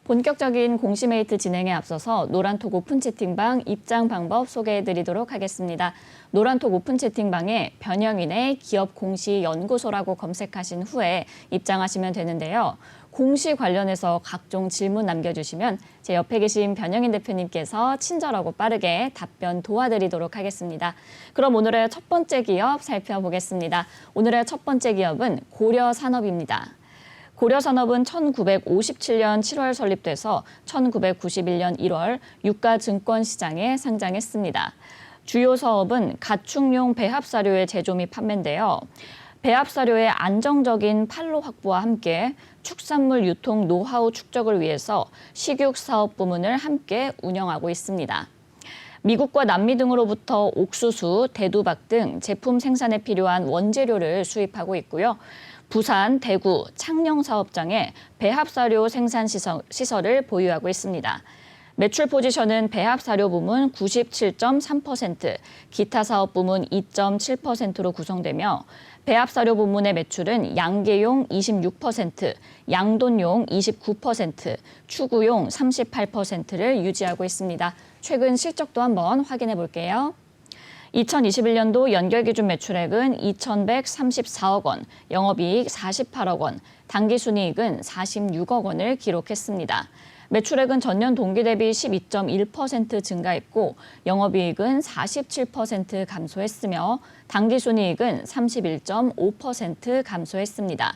본격적인 공시메이트 진행에 앞서서 노란톡 오픈 채팅방 입장 방법 소개해드리도록 하겠습니다. 노란톡 오픈 채팅방에 변형인의 기업 공시 연구소라고 검색하신 후에 입장하시면 되는데요. 공시 관련해서 각종 질문 남겨주시면 제 옆에 계신 변형인 대표님께서 친절하고 빠르게 답변 도와드리도록 하겠습니다. 그럼 오늘의 첫 번째 기업 살펴보겠습니다. 오늘의 첫 번째 기업은 고려산업입니다. 고려산업은 1957년 7월 설립돼서 1991년 1월 유가증권시장에 상장했습니다. 주요 사업은 가축용 배합사료의 제조 및 판매인데요. 배합사료의 안정적인 판로 확보와 함께 축산물 유통 노하우 축적을 위해서 식육 사업 부문을 함께 운영하고 있습니다. 미국과 남미 등으로부터 옥수수, 대두박 등 제품 생산에 필요한 원재료를 수입하고 있고요. 부산, 대구, 창녕 사업장에 배합사료 생산 시설을 보유하고 있습니다. 매출 포지션은 배합사료 부문 97.3%, 기타 사업 부문 2.7%로 구성되며 배합사료 부문의 매출은 양계용 26%, 양돈용 29%, 추구용 38%를 유지하고 있습니다. 최근 실적도 한번 확인해 볼게요. 2021년도 연결기준 매출액은 2,134억 원, 영업이익 48억 원, 당기순이익은 46억 원을 기록했습니다. 매출액은 전년 동기 대비 12.1% 증가했고 영업이익은 47% 감소했으며 당기순이익은 31.5% 감소했습니다.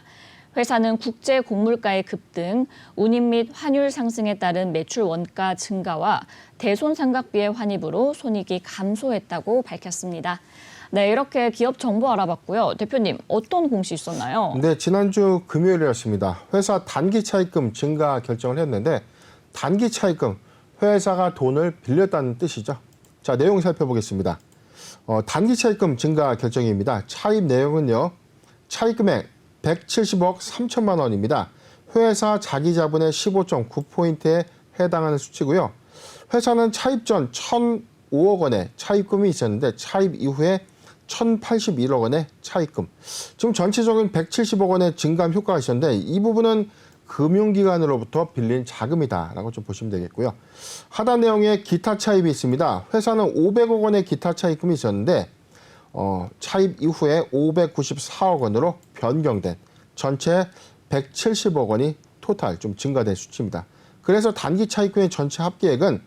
회사는 국제 곡물가의 급등, 운임 및 환율 상승에 따른 매출 원가 증가와 대손삼각비의 환입으로 손익이 감소했다고 밝혔습니다. 네, 이렇게 기업 정보 알아봤고요. 대표님, 어떤 공시 있었나요? 네, 지난주 금요일이었습니다. 회사 단기 차입금 증가 결정을 했는데 단기 차입금, 회사가 돈을 빌렸다는 뜻이죠. 자, 내용 살펴보겠습니다. 단기 차입금 증가 결정입니다. 차입 내용은요. 차입금액 170억 3천만 원입니다. 회사 자기 자본의 15.9%에 해당하는 수치고요. 회사는 차입 전 1,005억 원의 차입금이 있었는데 차입 이후에 1,081억 원의 차입금. 지금 전체적인 170억 원의 증감 효과가 있었는데 이 부분은 금융기관으로부터 빌린 자금이다라고 좀 보시면 되겠고요. 하단 내용에 기타 차입이 있습니다. 회사는 500억 원의 기타 차입금이 있었는데 차입 이후에 594억 원으로 변경된 전체 170억 원이 토탈 좀 증가된 수치입니다. 그래서 단기 차입금의 전체 합계액은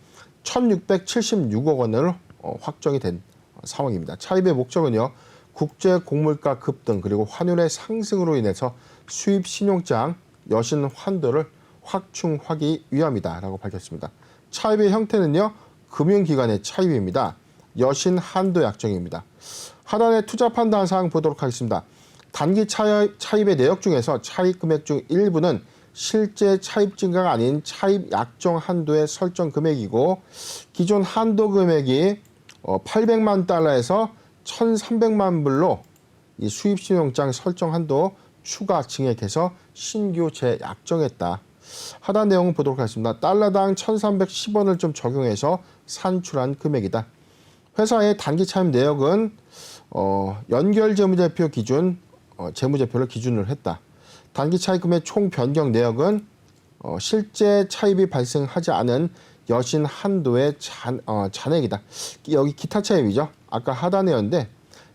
1,676억 원으로 확정이 된 상황입니다. 차입의 목적은요. 국제 곡물가 급등 그리고 환율의 상승으로 인해서 수입 신용장 여신 환도를 확충하기 위함이다라고 밝혔습니다. 차입의 형태는요. 금융기관의 차입입니다. 여신 한도 약정입니다. 하단의 투자 판단 사항 보도록 하겠습니다. 단기 차입의 내역 중에서 차입 금액 중 일부는 실제 차입 증가가 아닌 차입 약정 한도의 설정 금액이고 기존 한도 금액이 800만 달러에서 1,300만 불로 이 수입 신용장 설정 한도 추가 증액해서 신규 재약정했다. 하단 내용을 보도록 하겠습니다. 달러당 1,310원을 좀 적용해서 산출한 금액이다. 회사의 단기 차입 내역은 연결 재무제표 기준 재무제표를 기준으로 했다. 단기 차입금의 총 변경 내역은 실제 차입이 발생하지 않은 여신 한도의 잔액이다. 여기 기타 차입이죠. 아까 하단이었는데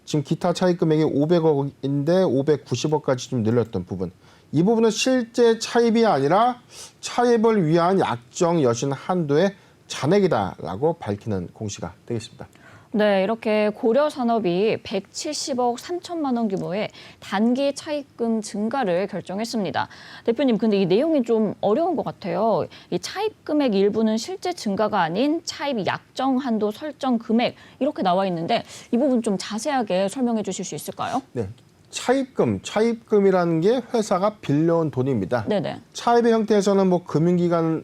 지금 기타 차입 금액이 500억인데 590억까지 좀 늘렸던 부분. 이 부분은 실제 차입이 아니라 차입을 위한 약정 여신 한도의 잔액이다라고 밝히는 공시가 되겠습니다. 네, 이렇게 고려산업이 170억 3천만 원 규모의 단기 차입금 증가를 결정했습니다. 대표님, 근데 이 내용이 좀 어려운 것 같아요. 이 차입금액 일부는 실제 증가가 아닌 차입 약정 한도 설정 금액 이렇게 나와 있는데 이 부분 좀 자세하게 설명해 주실 수 있을까요? 네, 차입금이라는 게 회사가 빌려온 돈입니다. 네네. 차입의 형태에서는 뭐 금융기관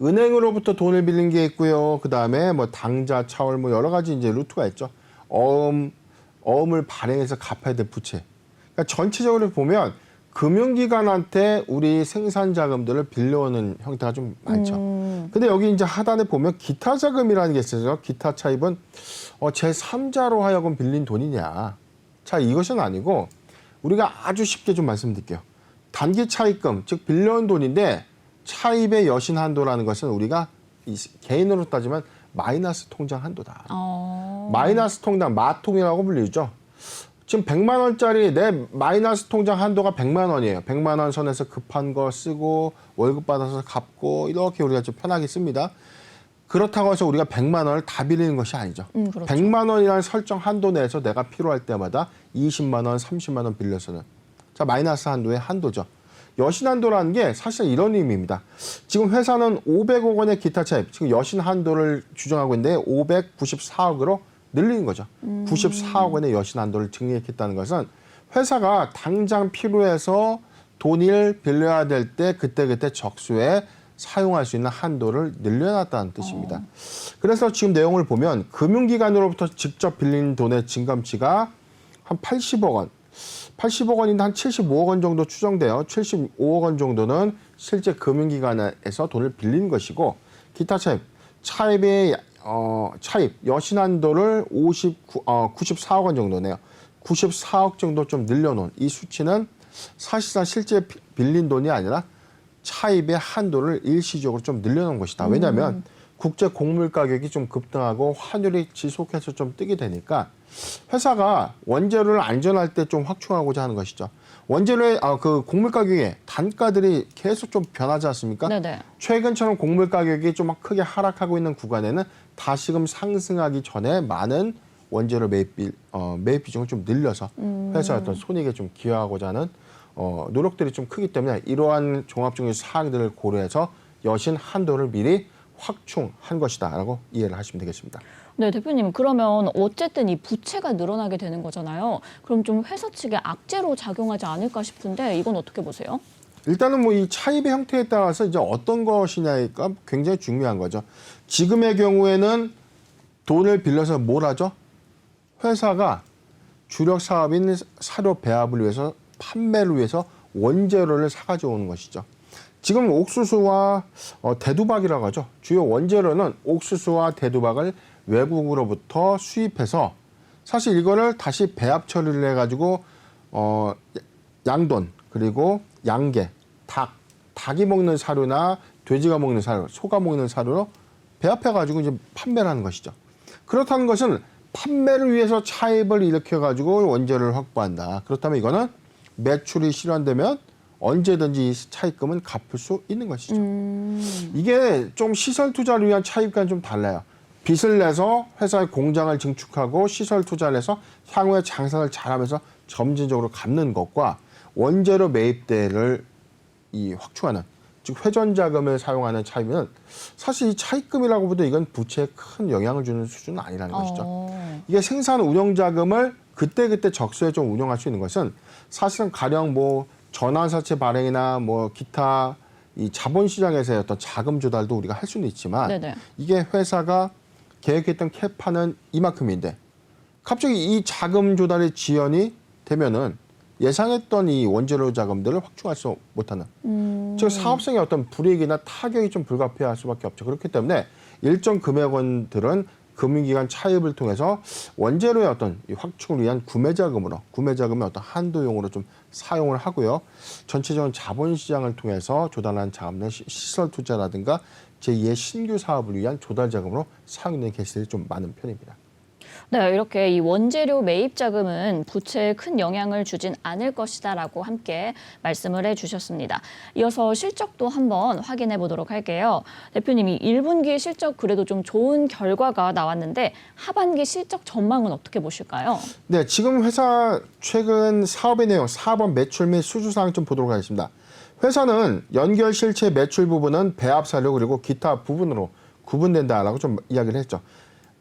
은행으로부터 돈을 빌린 게 있고요. 그 다음에 뭐 당자, 차월 뭐 여러 가지 이제 루트가 있죠. 어음을 발행해서 갚아야 될 부채. 그러니까 전체적으로 보면 금융기관한테 우리 생산 자금들을 빌려오는 형태가 좀 많죠. 근데 여기 이제 하단에 보면 기타 자금이라는 게 있어요. 기타 차입은 제3자로 하여금 빌린 돈이냐. 자, 이것은 아니고 우리가 아주 쉽게 좀 말씀드릴게요. 단기 차입금, 즉 빌려온 돈인데 차입의 여신 한도라는 것은 우리가 개인으로 따지면 마이너스 통장 한도다. 마이너스 통장, 마통이라고 불리죠. 지금 100만 원짜리 내 마이너스 통장 한도가 100만 원이에요. 100만 원 선에서 급한 거 쓰고 월급 받아서 갚고 이렇게 우리가 좀 편하게 씁니다. 그렇다고 해서 우리가 100만 원을 다 빌리는 것이 아니죠. 그렇죠. 100만 원이라는 설정 한도 내에서 내가 필요할 때마다 20만 원, 30만 원 빌려서는 자 마이너스 한도의 한도죠. 여신 한도라는 게 사실 이런 의미입니다. 지금 회사는 500억 원의 기타 차입, 지금 여신 한도를 규정하고 있는데 594억으로 늘리는 거죠. 94억 원의 여신 한도를 증액했다는 것은 회사가 당장 필요해서 돈을 빌려야 될 때 그때그때 적수에 사용할 수 있는 한도를 늘려놨다는 뜻입니다. 그래서 지금 내용을 보면 금융기관으로부터 직접 빌린 돈의 증감치가 한 80억 원, 80억 원인데 한 75억 원 정도 추정돼요. 75억 원 정도는 실제 금융기관에서 돈을 빌린 것이고 기타 차입의 차입 여신 한도를 94억 원 정도네요. 94억 정도 좀 늘려놓은 이 수치는 사실상 실제 빌린 돈이 아니라 차입의 한도를 일시적으로 좀 늘려놓은 것이다. 왜냐하면 국제 곡물 가격이 좀 급등하고 환율이 지속해서 좀 뜨게 되니까 회사가 원재료를 안전할 때 좀 확충하고자 하는 것이죠. 원재료의 그 곡물 가격의 단가들이 계속 좀 변하지 않습니까? 네네. 최근처럼 곡물 가격이 좀 크게 하락하고 있는 구간에는 다시금 상승하기 전에 많은 원재료 매입 비중을 좀 늘려서 회사의 어떤 손익에 좀 기여하고자 하는 노력들이 좀 크기 때문에 이러한 종합적인 사항들을 고려해서 여신 한도를 미리 확충한 것이다라고 이해를 하시면 되겠습니다. 네, 대표님. 그러면 어쨌든 이 부채가 늘어나게 되는 거잖아요. 그럼 좀 회사 측에 악재로 작용하지 않을까 싶은데 이건 어떻게 보세요? 일단은 뭐 이 차입의 형태에 따라서 이제 어떤 것이냐가 굉장히 중요한 거죠. 지금의 경우에는 돈을 빌려서 뭘 하죠? 회사가 주력 사업인 사료 배합을 위해서 판매를 위해서 원재료를 사가지고 오는 것이죠. 지금 옥수수와 대두박이라고 하죠. 주요 원재료는 옥수수와 대두박을 외국으로부터 수입해서 사실 이거를 다시 배합 처리를 해가지고 양돈 그리고 양계, 닭이 먹는 사료나 돼지가 먹는 사료, 소가 먹는 사료로 배합해가지고 이제 판매를 하는 것이죠. 그렇다는 것은 판매를 위해서 차입을 일으켜가지고 원재료를 확보한다. 그렇다면 이거는 매출이 실현되면 언제든지 이 차입금은 갚을 수 있는 것이죠. 이게 좀 시설 투자를 위한 차입과는 좀 달라요. 빚을 내서 회사의 공장을 증축하고 시설 투자를 해서 향후에 장사를 잘하면서 점진적으로 갚는 것과 원재료 매입대를 확충하는 즉 회전 자금을 사용하는 차입은 사실 이 차입금이라고 보도 이건 부채에 큰 영향을 주는 수준은 아니라는 것이죠. 이게 생산 운영 자금을 그때그때 적소에 좀 운영할 수 있는 것은 사실은 가령 뭐 전환사채 발행이나 뭐 기타 이 자본시장에서의 어떤 자금 조달도 우리가 할 수는 있지만 네네. 이게 회사가 계획했던 캐파는 이만큼인데 갑자기 이 자금 조달의 지연이 되면은 예상했던 이 원재료 자금들을 확충할 수 못하는 즉 사업성의 어떤 불이익이나 타격이 좀 불가피할 수밖에 없죠. 그렇기 때문에 일정 금액원들은 금융기관 차입을 통해서 원재료의 어떤 확충을 위한 구매자금의 어떤 한도용으로 좀 사용을 하고요. 전체적인 자본시장을 통해서 조달한 자금은 시설 투자라든가 제2의 신규 사업을 위한 조달 자금으로 사용되는 케이스들이 좀 많은 편입니다. 네, 이렇게 이 원재료 매입 자금은 부채에 큰 영향을 주진 않을 것이다라고 함께 말씀을 해주셨습니다. 이어서 실적도 한번 확인해 보도록 할게요. 대표님이 1분기 실적 그래도 좀 좋은 결과가 나왔는데 하반기 실적 전망은 어떻게 보실까요? 네, 지금 회사 최근 사업의 내용, 사업원 매출 및 수주 사항 좀 보도록 하겠습니다. 회사는 연결 실체 매출 부분은 배합 사료 그리고 기타 부분으로 구분된다라고 좀 이야기를 했죠.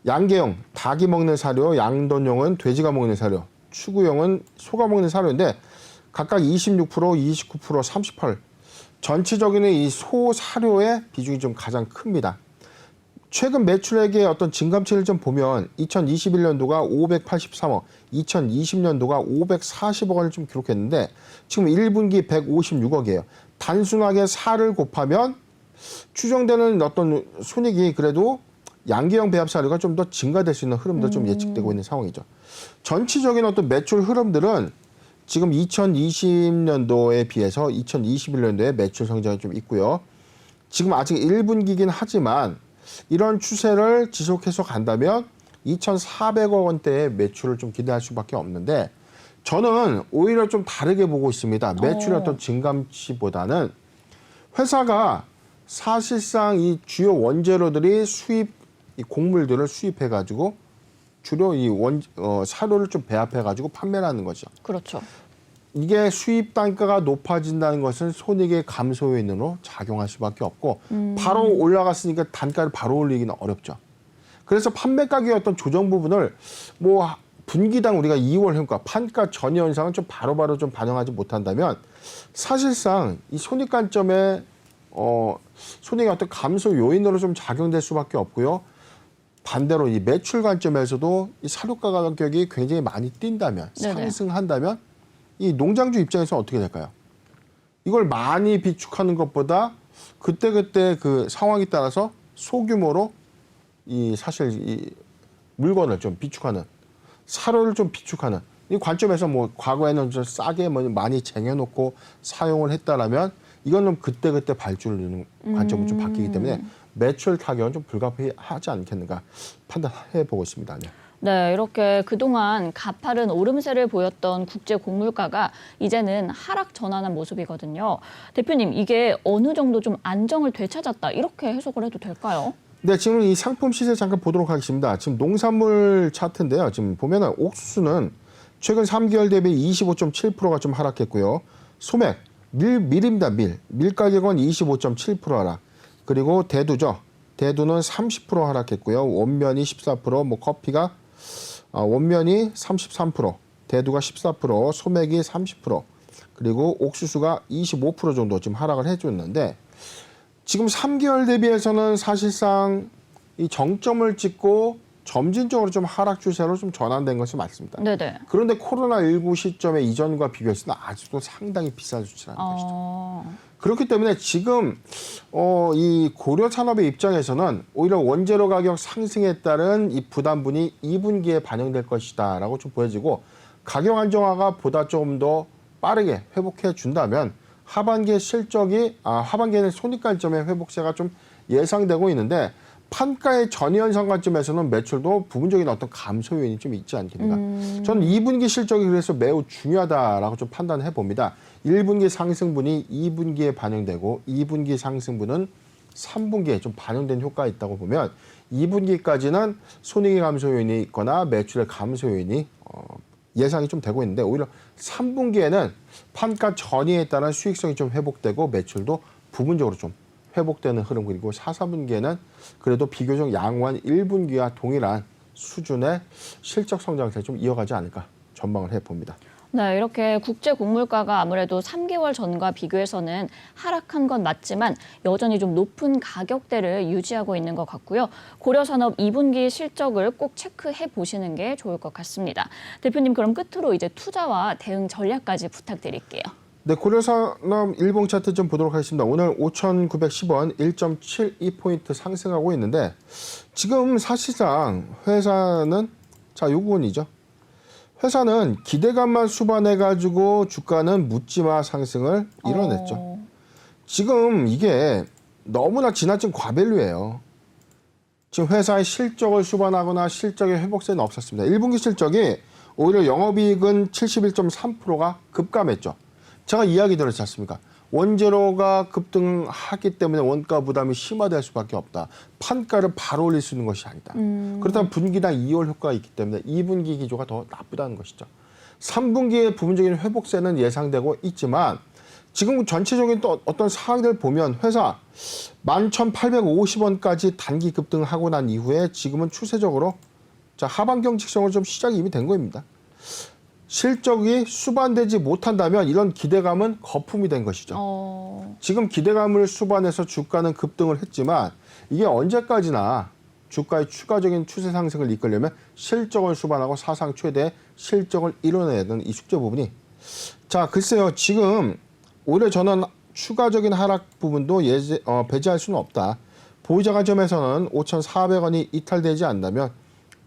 양계용, 닭이 먹는 사료, 양돈용은 돼지가 먹는 사료, 추구용은 소가 먹는 사료인데 각각 26%, 29%, 38%. 전체적인 이 소 사료의 비중이 좀 가장 큽니다. 최근 매출액의 어떤 증감치를 좀 보면 2021년도가 583억, 2020년도가 540억 원을 좀 기록했는데 지금 1분기 156억이에요. 단순하게 4를 곱하면 추정되는 어떤 손익이 그래도 양계형 배합 사료가 좀 더 증가될 수 있는 흐름도 좀 예측되고 있는 상황이죠. 전체적인 어떤 매출 흐름들은 지금 2020년도에 비해서 2021년도에 매출 성장이 좀 있고요. 지금 아직 1분기긴 하지만 이런 추세를 지속해서 간다면 2,400억 원대의 매출을 좀 기대할 수밖에 없는데 저는 오히려 좀 다르게 보고 있습니다. 매출의 어떤 증감치보다는 회사가 사실상 이 주요 원재료들이 이 곡물들을 수입해가지고 주로 이 사료를 좀 배합해가지고 판매를 하는 거죠. 그렇죠. 이게 수입 단가가 높아진다는 것은 손익의 감소 요인으로 작용할 수밖에 없고 바로 올라갔으니까 단가를 바로 올리기는 어렵죠. 그래서 판매 가격의 어떤 조정 부분을 뭐 분기당 우리가 2월 효과, 판가 전이 현상은 좀 바로바로 좀 반영하지 못한다면 사실상 이 손익 관점에 손익의 어떤 감소 요인으로 좀 작용될 수밖에 없고요. 반대로 이 매출 관점에서도 이 사료가 가격이 굉장히 많이 뛴다면 상승한다면 이 농장주 입장에서 어떻게 될까요? 이걸 많이 비축하는 것보다 그때그때 그 상황에 따라서 소규모로 사실 이 물건을 좀 비축하는 사료를 좀 비축하는 이 관점에서 뭐 과거에는 좀 싸게 많이 쟁여놓고 사용을 했다라면 이거는 그때그때 발주를 누는 관점으로 좀 바뀌기 때문에 매출 타격은 좀 불가피하지 않겠는가 판단해 보고 있습니다. 네. 네, 이렇게 그동안 가파른 오름세를 보였던 국제 곡물가가 이제는 하락 전환한 모습이거든요. 대표님, 이게 어느 정도 좀 안정을 되찾았다 이렇게 해석을 해도 될까요? 네, 지금 이 상품 시세 잠깐 보도록 하겠습니다. 지금 농산물 차트인데요. 지금 보면은 옥수수는 최근 3개월 대비 25.7%가 좀 하락했고요. 소맥, 밀입니다. 밀 가격은 25.7% 하락. 그리고 대두죠. 대두는 30% 하락했고요. 원면이 14%, 뭐 커피가 원면이 33%, 대두가 14%, 소맥이 30%, 그리고 옥수수가 25% 정도 지금 하락을 해줬는데 지금 3개월 대비해서는 사실상 이 정점을 찍고 점진적으로 좀 하락 추세로 좀 전환된 것이 맞습니다. 네네. 그런데 코로나19 시점에 이전과 비교했을 때 아직도 상당히 비싼 수치라는 것이죠. 그렇기 때문에 지금 이 고려 산업의 입장에서는 오히려 원재료 가격 상승에 따른 이 부담분이 2분기에 반영될 것이다라고 좀 보여지고 가격 안정화가 보다 좀 더 빠르게 회복해 준다면 하반기의 하반기에는 손익 관점의 회복세가 좀 예상되고 있는데 판가의 전이 현상 관점에서는 매출도 부분적인 어떤 감소 요인이 좀 있지 않겠는가. 저는 2분기 실적이 그래서 매우 중요하다라고 좀 판단해 봅니다. 1분기 상승분이 2분기에 반영되고 2분기 상승분은 3분기에 좀 반영된 효과가 있다고 보면 2분기까지는 손익의 감소 요인이 있거나 매출의 감소 요인이 예상이 좀 되고 있는데 오히려 3분기에는 판가 전이에 따른 수익성이 좀 회복되고 매출도 부분적으로 좀 회복되는 흐름 그리고 4, 4분기에는 그래도 비교적 양호한 1분기와 동일한 수준의 실적 성장세를 좀 이어가지 않을까 전망을 해봅니다. 네, 이렇게 국제 곡물가가 아무래도 3개월 전과 비교해서는 하락한 건 맞지만 여전히 좀 높은 가격대를 유지하고 있는 것 같고요. 고려산업 2분기 실적을 꼭 체크해 보시는 게 좋을 것 같습니다. 대표님, 그럼 끝으로 이제 투자와 대응 전략까지 부탁드릴게요. 네, 고려산업 일봉 차트 좀 보도록 하겠습니다. 오늘 5,910원 1.72포인트 상승하고 있는데 지금 사실상 회사는 요 부분이죠. 회사는 기대감만 수반해가지고 주가는 묻지마 상승을 이뤄냈죠. 지금 이게 너무나 지나친 과밸류예요. 지금 회사의 실적을 수반하거나 실적의 회복세는 없었습니다. 1분기 실적이 오히려 영업이익은 71.3%가 급감했죠. 제가 이야기 드렸지 않습니까? 원재료가 급등하기 때문에 원가 부담이 심화될 수밖에 없다. 판가를 바로 올릴 수 있는 것이 아니다. 그렇다면 분기당 2월 효과가 있기 때문에 2분기 기조가 더 나쁘다는 것이죠. 3분기의 부분적인 회복세는 예상되고 있지만 지금 전체적인 또 어떤 상황들을 보면 회사 11,850원까지 단기 급등하고 난 이후에 지금은 추세적으로 하반 경직성을 좀 시작이 이미 된 겁니다. 실적이 수반되지 못한다면 이런 기대감은 거품이 된 것이죠. 지금 기대감을 수반해서 주가는 급등을 했지만 이게 언제까지나 주가의 추가적인 추세 상승을 이끌려면 실적을 수반하고 사상 최대 실적을 이뤄내야 되는 이 숙제 부분이 글쎄요. 지금 오히려 저는 추가적인 하락 부분도 배제할 수는 없다. 보유자 관점에서는 5,400원이 이탈되지 않는다면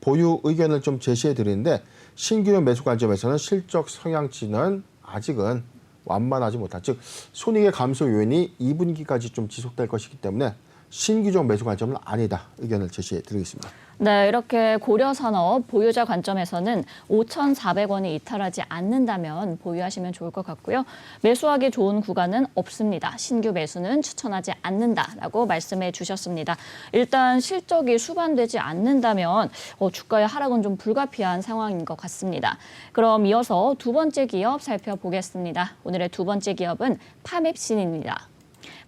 보유 의견을 좀 제시해 드리는데 신규 매수 관점에서는 실적 성향치는 아직은 완만하지 못한, 즉 손익의 감소 요인이 2분기까지 좀 지속될 것이기 때문에 신규적 매수 관점은 아니다 의견을 제시해 드리겠습니다. 네, 이렇게 고려산업 보유자 관점에서는 5,400원이 이탈하지 않는다면 보유하시면 좋을 것 같고요. 매수하기 좋은 구간은 없습니다. 신규 매수는 추천하지 않는다라고 말씀해 주셨습니다. 일단 실적이 수반되지 않는다면 주가의 하락은 좀 불가피한 상황인 것 같습니다. 그럼 이어서 두 번째 기업 살펴보겠습니다. 오늘의 두 번째 기업은 파맵신입니다.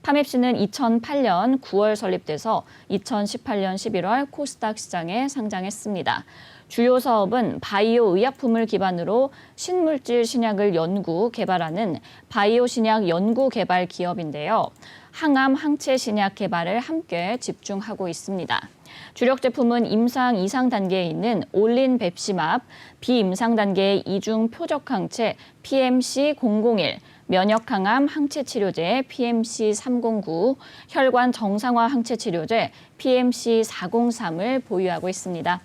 파맵신은 2008년 9월 설립돼서 2018년 11월 코스닥 시장에 상장했습니다. 주요 사업은 바이오 의약품을 기반으로 신물질 신약을 연구, 개발하는 바이오 신약 연구 개발 기업인데요. 항암, 항체 신약 개발을 함께 집중하고 있습니다. 주력 제품은 임상 이상 단계에 있는 올린 뱁시맙, 비임상 단계의 이중 표적 항체 PMC001, 면역 항암 항체 치료제 PMC309, 혈관 정상화 항체 치료제 PMC403을 보유하고 있습니다.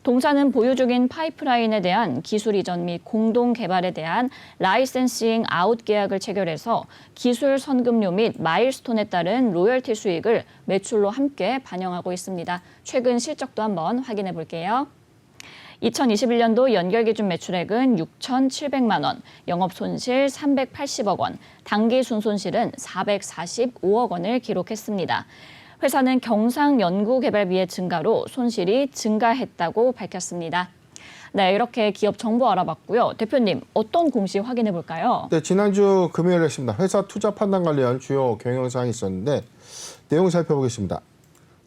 동사는 보유 중인 파이프라인에 대한 기술 이전 및 공동 개발에 대한 라이센싱 아웃 계약을 체결해서 기술 선급료 및 마일스톤에 따른 로열티 수익을 매출로 함께 반영하고 있습니다. 최근 실적도 한번 확인해 볼게요. 2021년도 연결 기준 매출액은 6,700만 원, 영업 손실 380억 원, 당기 순손실은 445억 원을 기록했습니다. 회사는 경상 연구 개발비의 증가로 손실이 증가했다고 밝혔습니다. 네, 이렇게 기업 정보 알아봤고요. 대표님, 어떤 공시 확인해 볼까요? 네, 지난주 금요일에 했습니다. 회사 투자 판단 관련 주요 경영사항이 있었는데 내용 살펴보겠습니다.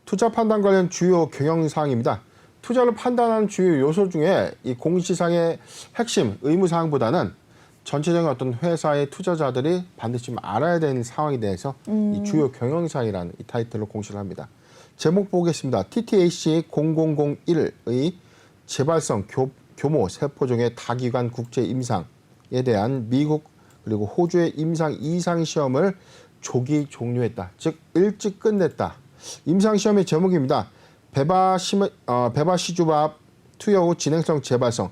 투자 판단 관련 주요 경영사항입니다. 투자를 판단하는 주요 요소 중에 이 공시상의 핵심 의무사항보다는 전체적인 어떤 회사의 투자자들이 반드시 좀 알아야 되는 상황에 대해서 이 주요 경영사항이라는 이 타이틀로 공시를 합니다. 제목 보겠습니다. TTAC0001의 재발성 교모 세포종의 다기관 국제 임상에 대한 미국 그리고 호주의 임상 2상 시험을 조기 종료했다. 즉 일찍 끝냈다. 임상 시험의 제목입니다. 베바시주밥 투여 후 진행성 재발성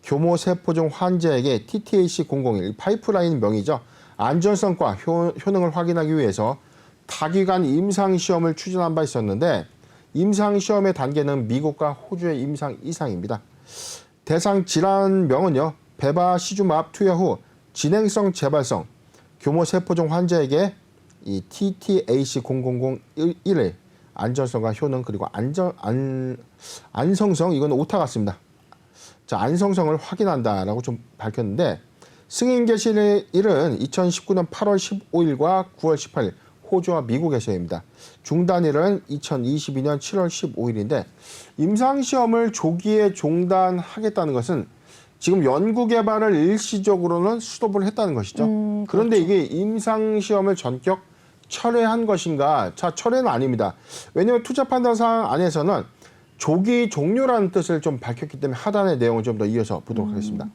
교모 세포종 환자에게 TTAC001 파이프라인 명의죠. 안전성과 효능을 확인하기 위해서 다기관 임상 시험을 추진한 바 있었는데 임상 시험의 단계는 미국과 호주의 임상 이상입니다. 대상 질환명은요. 베바시주밥 투여 후 진행성 재발성 교모 세포종 환자에게 이 TTAC0001의 안전성과 효능 그리고 안성성 이건 오타 같습니다. 자, 안성성을 확인한다라고 좀 밝혔는데 승인 개시일은 2019년 8월 15일과 9월 18일 호주와 미국에서입니다. 중단일은 2022년 7월 15일인데 임상시험을 조기에 중단하겠다는 것은 지금 연구개발을 일시적으로는 스톱을 했다는 것이죠. 그런데 이게 임상시험을 전격 철회한 것인가? 자, 철회는 아닙니다. 왜냐하면 투자판단사항 안에서는 조기 종료라는 뜻을 좀 밝혔기 때문에 하단의 내용을 좀 더 이어서 보도록 하겠습니다.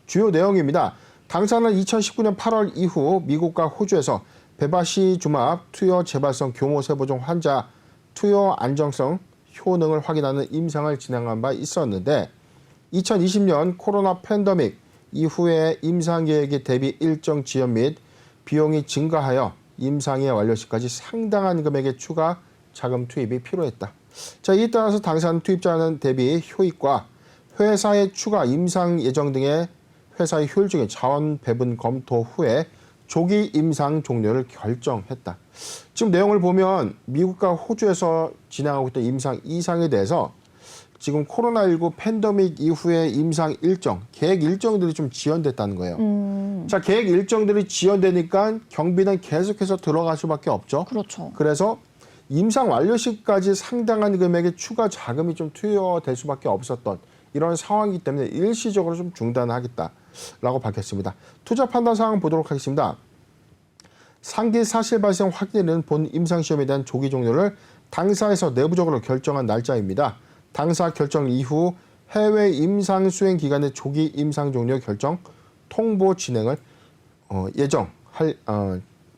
주요 내용입니다. 당사는 2019년 8월 이후 미국과 호주에서 베바시주맙 투여 재발성 교모 세포종 환자 투여 안정성 효능을 확인하는 임상을 진행한 바 있었는데 2020년 코로나 팬데믹 이후에 임상 계획의 대비 일정 지연 및 비용이 증가하여 임상의 완료 시까지 상당한 금액의 추가 자금 투입이 필요했다. 자, 이에 따라서 당사는 투입자는 대비 효익과 회사의 추가 임상 예정 등의 회사의 효율적인 자원 배분 검토 후에 조기 임상 종료를 결정했다. 지금 내용을 보면 미국과 호주에서 진행하고 있던 임상 이상에 대해서 지금 코로나19 팬데믹 이후에 임상 일정, 계획 일정들이 좀 지연됐다는 거예요. 자, 계획 일정들이 지연되니까 경비는 계속해서 들어갈 수밖에 없죠. 그렇죠. 그래서 임상 완료 시까지 상당한 금액의 추가 자금이 좀 투여될 수밖에 없었던 이런 상황이기 때문에 일시적으로 좀 중단하겠다라고 밝혔습니다. 투자 판단 사항 보도록 하겠습니다. 상기 사실 발생 확인은 본 임상 시험에 대한 조기 종료를 당사에서 내부적으로 결정한 날짜입니다. 당사 결정 이후 해외 임상 수행 기간의 조기 임상 종료 결정 통보 진행을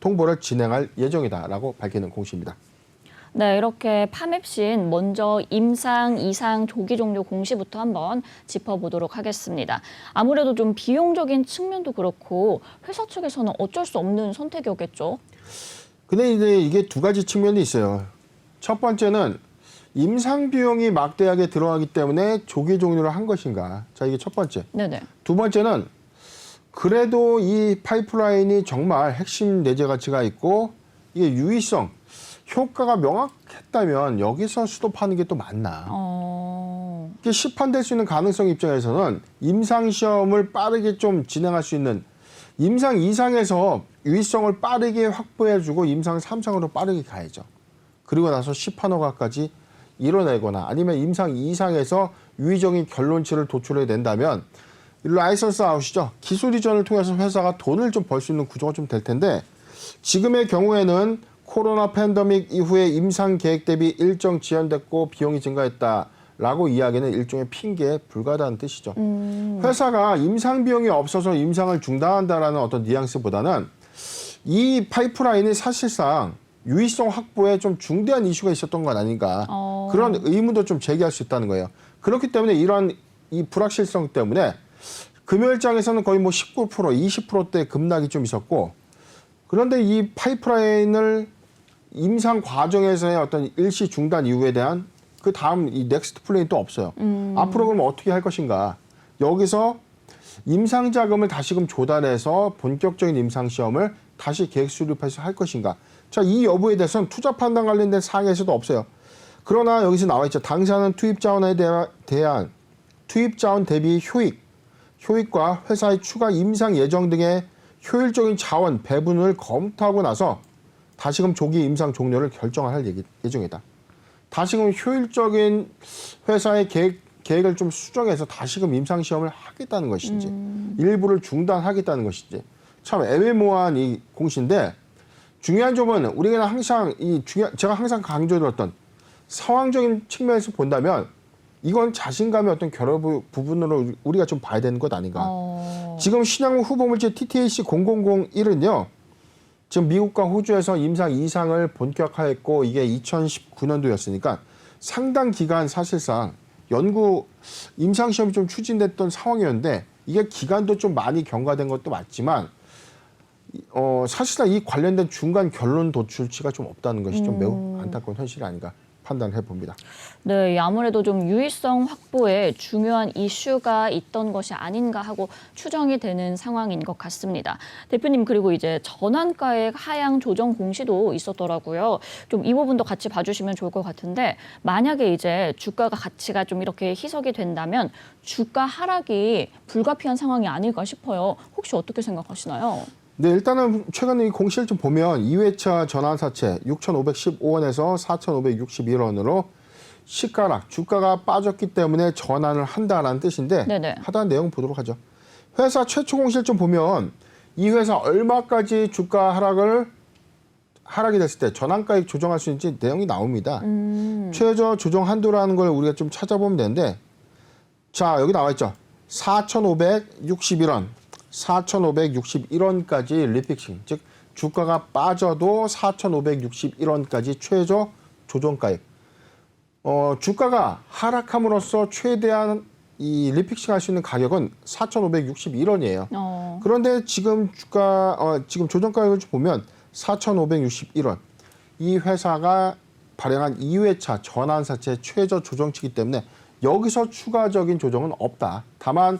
통보를 진행할 예정이다라고 밝히는 공시입니다. 네, 이렇게 파맵신 먼저 임상, 이상, 조기 종료 공시부터 한번 짚어보도록 하겠습니다. 아무래도 좀 비용적인 측면도 그렇고 회사 측에서는 어쩔 수 없는 선택이었겠죠. 근데 이제 이게 두 가지 측면이 있어요. 첫 번째는 임상 비용이 막대하게 들어가기 때문에 조기 종료를 한 것인가. 자, 이게 첫 번째. 네네. 두 번째는 그래도 이 파이프라인이 정말 핵심 내재 가치가 있고 이게 유의성, 효과가 명확했다면 여기서 수도파는 게 또 맞나. 이게 시판될 수 있는 가능성 입장에서는 임상시험을 빠르게 좀 진행할 수 있는 임상 2상에서 유의성을 빠르게 확보해주고 임상 3상으로 빠르게 가야죠. 그리고 나서 시판허가까지 이뤄내거나 아니면 임상 2상에서 유의적인 결론치를 도출해 낸다면 라이선스 아웃이죠. 기술 이전을 통해서 회사가 돈을 좀 벌 수 있는 구조가 좀 될 텐데 지금의 경우에는 코로나 팬데믹 이후에 임상 계획 대비 일정 지연됐고 비용이 증가했다라고 이야기는 일종의 핑계에 불과하다는 뜻이죠. 회사가 임상 비용이 없어서 임상을 중단한다라는 어떤 뉘앙스보다는 이 파이프라인이 사실상 유의성 확보에 좀 중대한 이슈가 있었던 건 아닌가 그런 의문도 좀 제기할 수 있다는 거예요. 그렇기 때문에 이런 이 불확실성 때문에 금요일장에서는 거의 뭐 19%, 20%대 급락이 좀 있었고 그런데 이 파이프라인을 임상 과정에서의 어떤 일시 중단 이유에 대한 그 다음 이 넥스트 플랜이 또 없어요. 앞으로 그럼 어떻게 할 것인가. 여기서 임상 자금을 다시금 조달해서 본격적인 임상 시험을 다시 계획 수립해서 할 것인가. 자, 이 여부에 대해서는 투자 판단 관련된 사항에서도 없어요. 그러나 여기서 나와 있죠. 당사는 투입 자원에 대한 투입 자원 대비 효익과 회사의 추가 임상 예정 등의 효율적인 자원 배분을 검토하고 나서 다시금 조기 임상 종료를 결정할 예정이다. 다시금 효율적인 회사의 계획을 좀 수정해서 다시금 임상 시험을 하겠다는 것인지 일부를 중단하겠다는 것인지 참 애매모호한 이 공시인데 중요한 점은 우리가 항상 제가 항상 강조드렸던 상황적인 측면에서 본다면 이건 자신감의 어떤 결여 부분으로 우리가 좀 봐야 되는 것 아닌가. 지금 신약물 후보물질 TTAC 0001은요. 지금 미국과 호주에서 임상 2상을 본격화했고 이게 2019년도였으니까 상당 기간 사실상 연구 임상시험이 좀 추진됐던 상황이었는데 이게 기간도 좀 많이 경과된 것도 맞지만 사실상 이 관련된 중간 결론 도출치가 좀 없다는 것이 좀 매우 안타까운 현실이 아닌가 판단해 봅니다. 네, 아무래도 좀 유의성 확보에 중요한 이슈가 있던 것이 아닌가 하고 추정이 되는 상황인 것 같습니다. 대표님, 그리고 이제 전환가액 하향 조정 공시도 있었더라고요. 좀 이 부분도 같이 봐주시면 좋을 것 같은데 만약에 이제 주가가 가치가 좀 이렇게 희석이 된다면 주가 하락이 불가피한 상황이 아닐까 싶어요. 혹시 어떻게 생각하시나요? 네, 일단은 최근에 이 공시를 좀 보면 2회차 전환사채 6,515원에서 4,561원으로 시가락, 주가가 빠졌기 때문에 전환을 한다라는 뜻인데 네네. 하다한 내용 보도록 하죠. 회사 최초 공시를 좀 보면 이 회사 얼마까지 주가 하락이 됐을 때 전환가액 조정할 수 있는지 내용이 나옵니다. 최저 조정 한도라는 걸 우리가 좀 찾아보면 되는데 자, 여기 나와 있죠. 4,561원. 4,561원까지 리픽싱, 즉 주가가 빠져도 4,561원까지 최저 조정가액. 주가가 하락함으로써 최대한 이 리픽싱 할 수 있는 가격은 4,561원이에요. 그런데 지금 지금 조정가액을 보면 4,561원. 이 회사가 발행한 2회차 전환사채 최저 조정치이기 때문에 여기서 추가적인 조정은 없다. 다만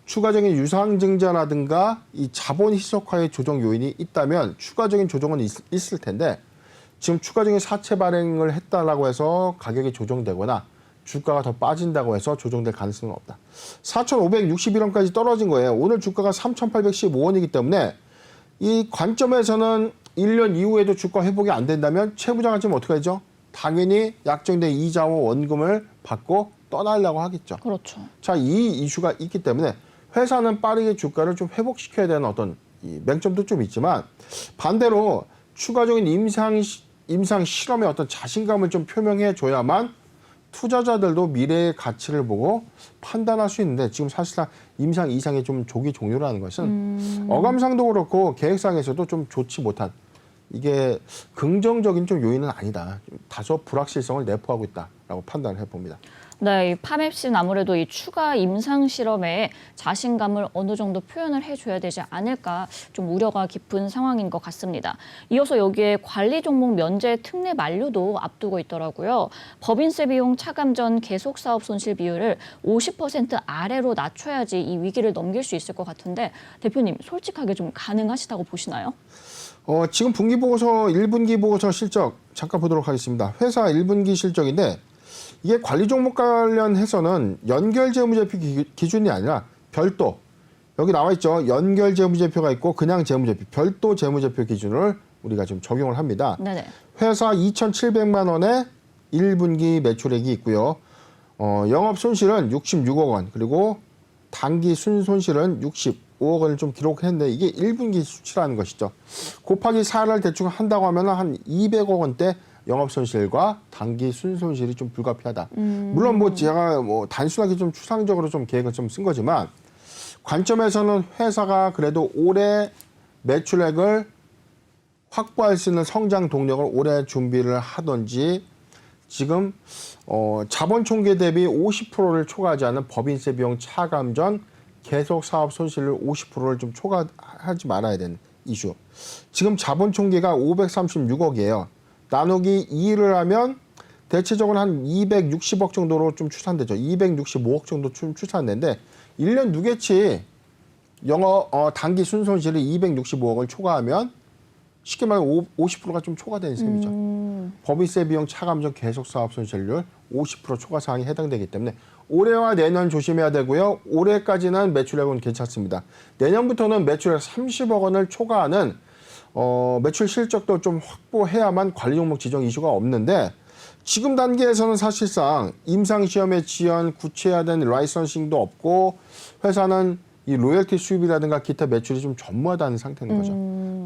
추가적인 유상증자라든가 이 자본 희석화의 조정 요인이 있다면 추가적인 조정은 있을 텐데 지금 추가적인 사채 발행을 했다라고 해서 가격이 조정되거나 주가가 더 빠진다고 해서 조정될 가능성은 없다. 4,561원까지 떨어진 거예요. 오늘 주가가 3,815원이기 때문에 이 관점에서는 1년 이후에도 주가 회복이 안 된다면 채무자가 지금 어떻게 하죠? 당연히 약정된 이자와 원금을 받고 떠나려고 하겠죠. 그렇죠. 자, 이 이슈가 있기 때문에 회사는 빠르게 주가를 좀 회복시켜야 되는 어떤 이 맹점도 좀 있지만 반대로 추가적인 임상 실험의 어떤 자신감을 좀 표명해 줘야만 투자자들도 미래의 가치를 보고 판단할 수 있는데 지금 사실상 임상 이상의 좀 조기 종료라는 것은 어감상도 그렇고 계획상에서도 좀 좋지 못한 이게 긍정적인 좀 요인은 아니다. 좀 다소 불확실성을 내포하고 있다라고 판단을 해봅니다. 네, 이 파맵시는 아무래도 이 추가 임상 실험에 자신감을 어느 정도 표현을 해줘야 되지 않을까 좀 우려가 깊은 상황인 것 같습니다. 이어서 여기에 관리 종목 면제 특례 만료도 앞두고 있더라고요. 법인세 비용 차감 전 계속 사업 손실 비율을 50% 아래로 낮춰야지 이 위기를 넘길 수 있을 것 같은데 대표님 솔직하게 좀 가능하시다고 보시나요? 지금 분기보고서 1분기 보고서 실적 잠깐 보도록 하겠습니다. 회사 1분기 실적인데 이게 관리 종목 관련해서는 연결 재무제표 기준이 아니라 별도 여기 나와 있죠. 연결 재무제표가 있고 그냥 재무제표, 별도 재무제표 기준을 우리가 지금 적용을 합니다. 네네. 회사 2,700만 원의 1분기 매출액이 있고요. 영업 손실은 66억 원 그리고 단기 순손실은 65억 원을 좀 기록했는데 이게 1분기 수치라는 것이죠. 곱하기 4를 대충 한다고 하면 한 200억 원대 영업 손실과 단기 순손실이 좀 불가피하다. 물론 뭐 제가 뭐 단순하게 좀 추상적으로 좀 계획을 좀 쓴 거지만 관점에서는 회사가 그래도 올해 매출액을 확보할 수 있는 성장 동력을 올해 준비를 하든지 지금 자본 총계 대비 50%를 초과하지 않은 법인세 비용 차감 전 계속 사업 손실을 50%를 좀 초과하지 말아야 되는 이슈. 지금 자본 총계가 536억이에요. 나누기 2를 하면 대체적으로 한 260억 정도로 좀 추산되죠. 265억 정도 추산되는데 1년 누계치 단기 순손실이 265억을 초과하면 쉽게 말하면 50%가 좀 초과되는 셈이죠. 법인세 비용 차감 전 계속 사업 손실률 50% 초과 사항이 해당되기 때문에 올해와 내년 조심해야 되고요. 올해까지는 매출액은 괜찮습니다. 내년부터는 매출액 30억 원을 초과하는 매출 실적도 좀 확보해야만 관리 종목 지정 이슈가 없는데 지금 단계에서는 사실상 임상시험에 지연 구체화된 라이선싱도 없고 회사는 이 로열티 수입이라든가 기타 매출이 좀 전무하다는 상태인 거죠.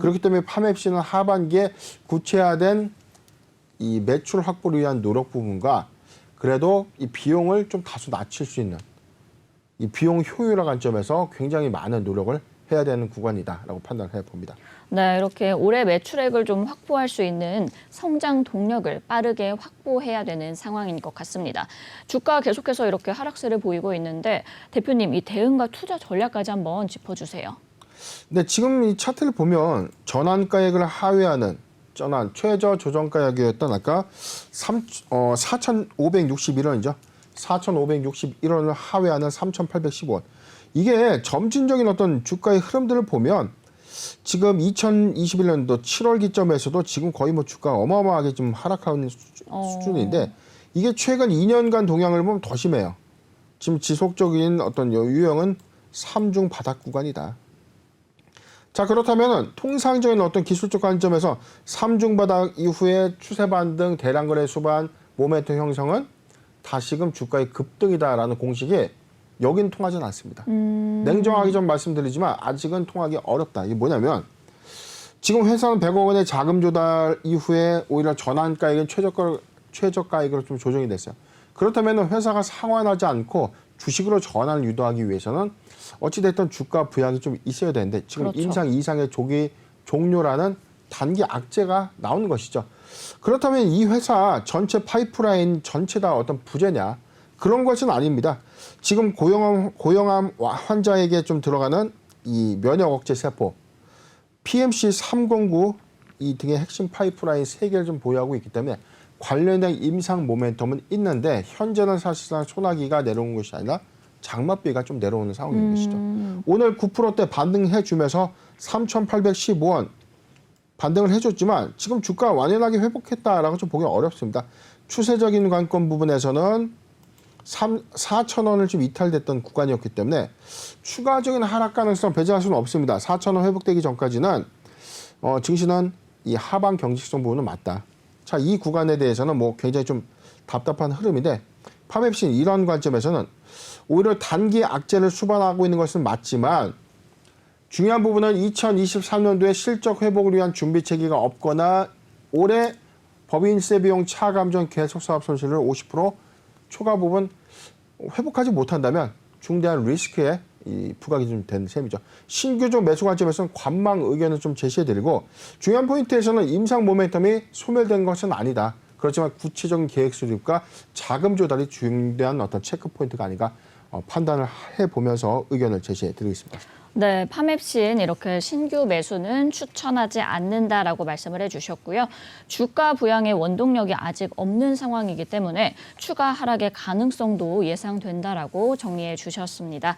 그렇기 때문에 파맵시는 하반기에 구체화된 이 매출 확보를 위한 노력 부분과 그래도 이 비용을 좀 다소 낮출 수 있는 이 비용 효율화 관점에서 굉장히 많은 노력을 해야 되는 구간이다라고 판단을 해봅니다. 네, 이렇게 올해 매출액을 좀 확보할 수 있는 성장 동력을 빠르게 확보해야 되는 상황인 것 같습니다. 주가 계속해서 이렇게 하락세를 보이고 있는데 대표님 이 대응과 투자 전략까지 한번 짚어주세요. 네, 지금 이 차트를 보면 전환가액을 하회하는 전환 최저 조정가액이었던 아까 4,561원이죠. 4,561원을 하회하는 3,815원. 이게 점진적인 어떤 주가의 흐름들을 보면 지금 2021년도 7월 기점에서도 지금 거의 뭐 주가가 어마어마하게 좀 하락하는 수준인데 이게 최근 2년간 동향을 보면 더 심해요. 지금 지속적인 어떤 유형은 3중 바닥 구간이다. 자, 그렇다면 통상적인 어떤 기술적 관점에서 3중 바닥 이후에 추세 반등, 대량 거래 수반, 모멘텀 형성은 다시금 주가의 급등이다라는 공식이 여기는 통하지는 않습니다. 냉정하게 좀 말씀드리지만 아직은 통하기 어렵다. 이게 뭐냐면 지금 회사는 100억 원의 자금 조달 이후에 오히려 전환가액은 최저가액으로 좀 조정이 됐어요. 그렇다면 회사가 상환하지 않고 주식으로 전환을 유도하기 위해서는 어찌됐든 주가 부양이 좀 있어야 되는데 지금 그렇죠. 임상 이상의 조기 종료라는 단기 악재가 나오는 것이죠. 그렇다면 이 회사 전체 파이프라인 전체 다 어떤 부재냐? 그런 것은 아닙니다. 지금 고령암 환자에게 좀 들어가는 이 면역 억제 세포, PMC 309 이 등의 핵심 파이프라인 3개를 좀 보유하고 있기 때문에 관련된 임상 모멘텀은 있는데 현재는 사실상 소나기가 내려오는 것이 아니라 장맛비가 좀 내려오는 상황인 것이죠. 오늘 9%대 반등해 주면서 3,815원 반등을 해줬지만 지금 주가 완연하게 회복했다라고 좀 보기 어렵습니다. 추세적인 관건 부분에서는 4,000원을 좀 이탈됐던 구간이었기 때문에 추가적인 하락 가능성 배제할 수는 없습니다. 4,000원 회복되기 전까지는 증시는 이 하방 경직성 부분은 맞다. 자, 이 구간에 대해서는 뭐 굉장히 좀 답답한 흐름인데 파맵시는 이런 관점에서는 오히려 단기 악재를 수반하고 있는 것은 맞지만 중요한 부분은 2023년도에 실적 회복을 위한 준비 체계가 없거나 올해 법인세 비용 차감 전 계속 사업 손실을 50% 초과 부분 회복하지 못한다면 중대한 리스크에 이 부각이 좀 된 셈이죠. 신규종 매수 관점에서는 관망 의견을 좀 제시해드리고 중요한 포인트에서는 임상 모멘텀이 소멸된 것은 아니다. 그렇지만 구체적인 계획 수립과 자금 조달이 중대한 어떤 체크 포인트가 아닌가 판단을 해보면서 의견을 제시해드리겠습니다. 네, 파맵신 이렇게 신규 매수는 추천하지 않는다라고 말씀을 해주셨고요. 주가 부양의 원동력이 아직 없는 상황이기 때문에 추가 하락의 가능성도 예상된다라고 정리해 주셨습니다.